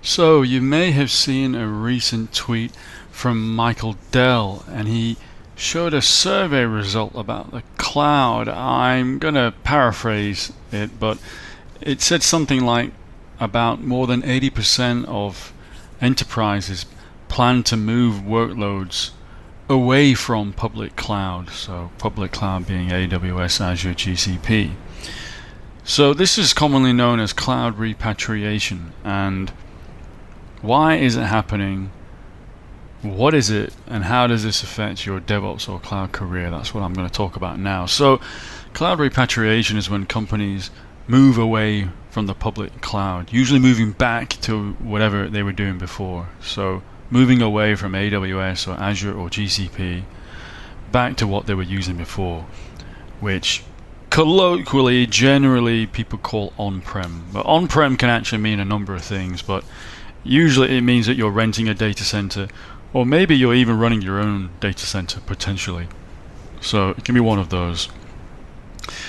So you may have seen a recent tweet from Michael Dell, and he showed a survey result about the cloud. I'm going to paraphrase it, but it said something like about more than 80% of enterprises plan to move workloads away from public cloud. So public cloud being AWS, Azure, GCP. So this is commonly known as cloud repatriation. And why is it happening? What is it, and how does this affect your DevOps or cloud career? That's what I'm going to talk about now. So cloud repatriation is when companies move away from the public cloud, usually moving back to whatever they were doing before. So moving away from AWS or Azure or GCP back to what they were using before, which colloquially, generally people call on-prem. But on-prem can actually mean a number of things, but usually it means that you're renting a data center, or maybe you're even running your own data center potentially. So it can be one of those.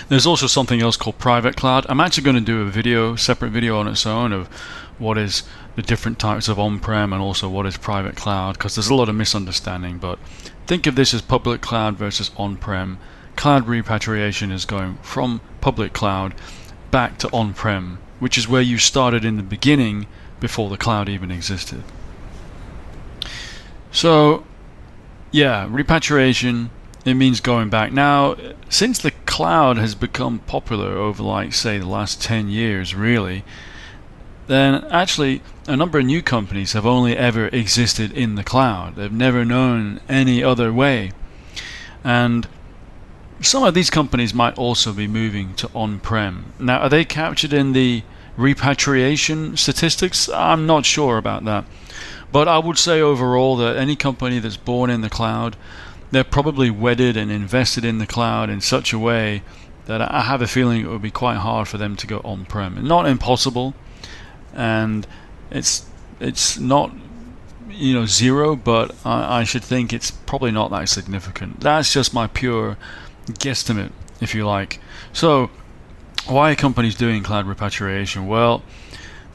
There's also something else called private cloud. I'm actually going to do a separate video on its own of what is the different types of on-prem and also what is private cloud, because there's a lot of misunderstanding. But think of this as public cloud versus on-prem. Cloud repatriation is going from public cloud back to on-prem, which is where you started in the beginning before the cloud even existed. So yeah, repatriation, it means going back. Now, since the cloud has become popular over, like, say, the last 10 years really, then actually a number of new companies have only ever existed in the cloud. They've never known any other way. And some of these companies might also be moving to on-prem. Now, are they captured in the repatriation statistics? I'm not sure about that. But I would say overall that any company that's born in the cloud, they're probably wedded and invested in the cloud in such a way that I have a feeling it would be quite hard for them to go on-prem. Not impossible, and it's not zero, but I should think it's probably not that significant. That's just my pure guesstimate, if you like. So why are companies doing cloud repatriation? Well,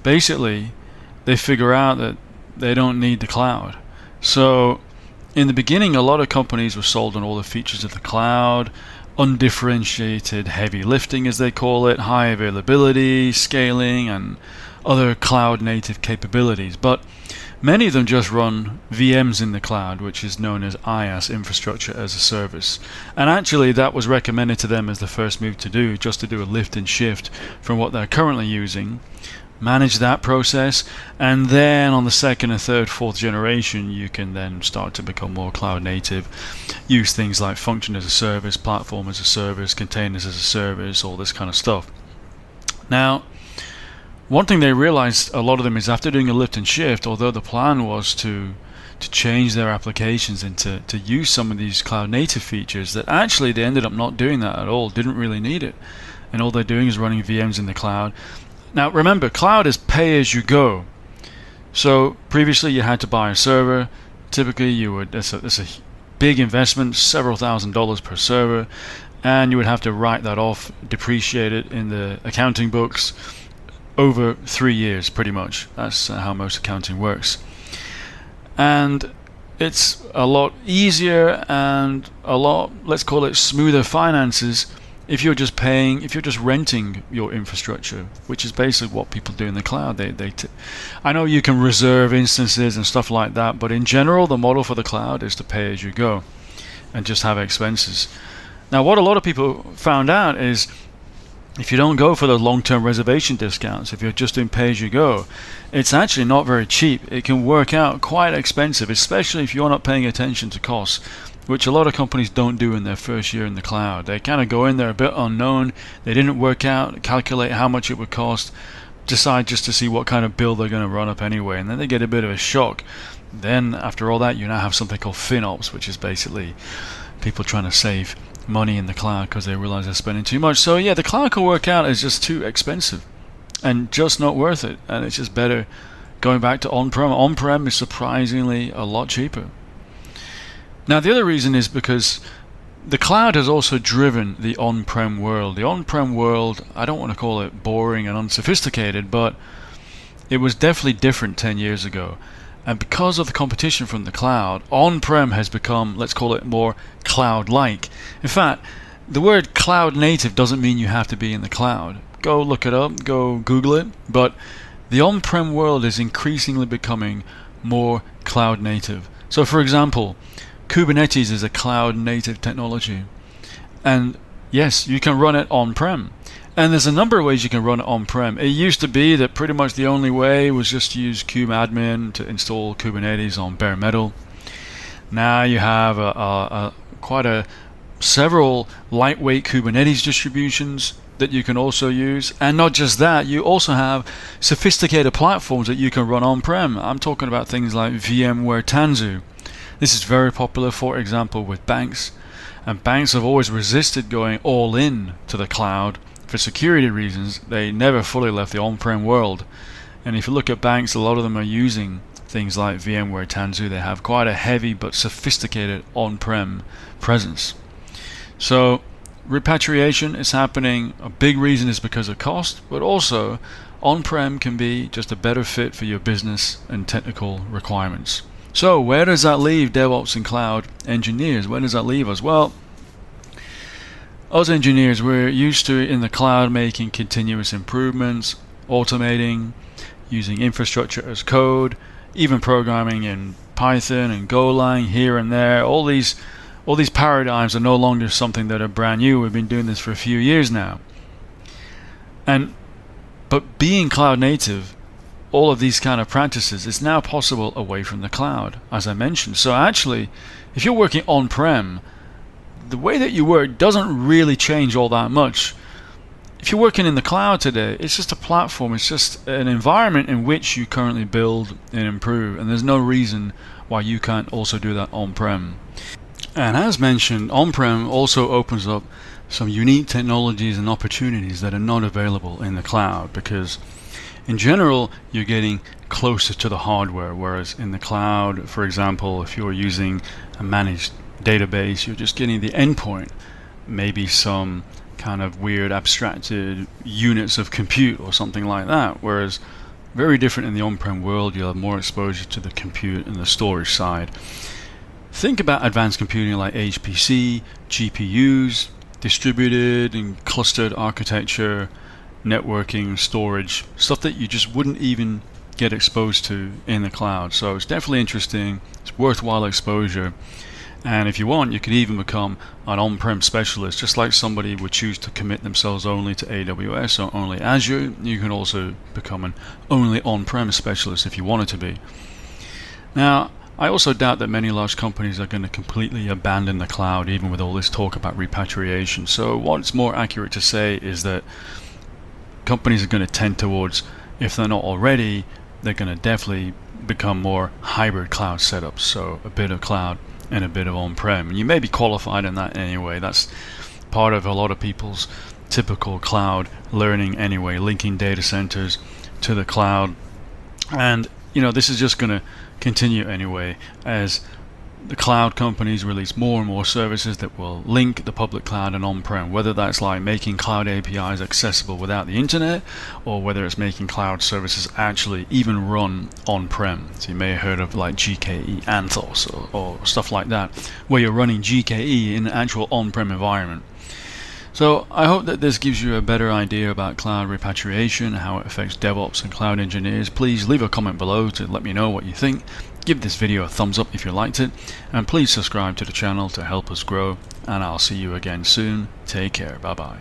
basically they figure out that they don't need the cloud. So in the beginning, a lot of companies were sold on all the features of the cloud, undifferentiated heavy lifting as they call it, high availability, scaling, and other cloud native capabilities. But many of them just run VMs in the cloud, which is known as IaaS, infrastructure as a service. And actually that was recommended to them as the first move to do, just to do a lift and shift from what they're currently using, manage that process, and then on the second and third, fourth generation you can then start to become more cloud native, use things like function as a service, platform as a service, containers as a service, all this kind of stuff. Now, one thing they realized, a lot of them, is after doing a lift and shift, although the plan was to change their applications and to use some of these cloud native features, that actually they ended up not doing that at all, didn't really need it, and all they're doing is running VMs in the cloud. Now remember, cloud is pay as you go. So previously you had to buy a server. Typically you would, it's a big investment, several $1,000s per server, and you would have to write that off, depreciate it in the accounting books over 3 years pretty much. That's how most accounting works. And it's a lot easier and a lot, let's call it, smoother finances if you're just renting your infrastructure, which is basically what people do in the cloud. I know you can reserve instances and stuff like that, but in general the model for the cloud is to pay as you go and just have expenses. Now what a lot of people found out is, if you don't go for the long-term reservation discounts, if you're just doing pay as you go, it's actually not very cheap. It can work out quite expensive, especially if you're not paying attention to costs, which a lot of companies don't do in their first year in the cloud. They kind of go in there a bit unknown. They didn't work out, calculate how much it would cost, decide just to see what kind of bill they're going to run up anyway, and then they get a bit of a shock. Then after all that, you now have something called FinOps, which is basically people trying to save money in the cloud because they realize they're spending too much. So yeah, the cloud can work out as just too expensive and just not worth it, and it's just better going back to on-prem. On-prem is surprisingly a lot cheaper. Now the other reason is because the cloud has also driven the on-prem world. The on-prem world, I don't want to call it boring and unsophisticated, but it was definitely different 10 years ago. And because of the competition from the cloud, on-prem has become, let's call it, more cloud-like. In fact, the word cloud native doesn't mean you have to be in the cloud. Go look it up, go Google it. But the on-prem world is increasingly becoming more cloud native. So for example, Kubernetes is a cloud native technology. And yes, you can run it on-prem. And there's a number of ways you can run it on-prem. It used to be that pretty much the only way was just to use kubeadmin to install Kubernetes on bare metal. Now you have several lightweight Kubernetes distributions that you can also use. And not just that, you also have sophisticated platforms that you can run on-prem. I'm talking about things like VMware Tanzu. This is very popular, for example, with banks. And banks have always resisted going all in to the cloud. For security reasons, they never fully left the on-prem world. And if you look at banks, a lot of them are using things like VMware Tanzu. They have quite a heavy but sophisticated on-prem presence. So repatriation is happening. A big reason is because of cost, but also on-prem can be just a better fit for your business and technical requirements. So where does that leave DevOps and Cloud Engineers? Where does that leave us? Well, us engineers, we're used to in the cloud making continuous improvements, automating, using infrastructure as code, even programming in Python and Golang here and there. All these paradigms are no longer something that are brand new. We've been doing this for a few years now. But being cloud native, all of these kind of practices is now possible away from the cloud, as I mentioned. So actually, if you're working on-prem, the way that you work doesn't really change all that much. If you're working in the cloud today, it's just a platform, it's just an environment in which you currently build and improve, and there's no reason why you can't also do that on-prem. And as mentioned, on-prem also opens up some unique technologies and opportunities that are not available in the cloud, because in general you're getting closer to the hardware, whereas in the cloud, for example, if you're using a managed database, you're just getting the endpoint, maybe some kind of weird abstracted units of compute or something like that. Whereas very different in the on-prem world, you'll have more exposure to the compute and the storage side. Think about advanced computing like HPC, GPUs, distributed and clustered architecture, networking, storage, stuff that you just wouldn't even get exposed to in the cloud. So it's definitely interesting, it's worthwhile exposure. And if you want, you could even become an on-prem specialist, just like somebody would choose to commit themselves only to AWS or only Azure. You can also become an only on-prem specialist if you wanted to be. Now, I also doubt that many large companies are going to completely abandon the cloud, even with all this talk about repatriation. So what's more accurate to say is that companies are going to tend towards, if they're not already, they're going to definitely become more hybrid cloud setups. So a bit of cloud and a bit of on-prem. And you may be qualified in that anyway. That's part of a lot of people's typical cloud learning anyway, linking data centers to the cloud. And this is just going to continue anyway as the cloud companies release more and more services that will link the public cloud and on-prem, whether that's like making cloud APIs accessible without the internet, or whether it's making cloud services actually even run on-prem. So you may have heard of like GKE Anthos or stuff like that, where you're running GKE in an actual on-prem environment. So I hope that this gives you a better idea about cloud repatriation, how it affects DevOps and cloud engineers. Please leave a comment below to let me know what you think. Give this video a thumbs up if you liked it, and please subscribe to the channel to help us grow, and I'll see you again soon. Take care. Bye bye.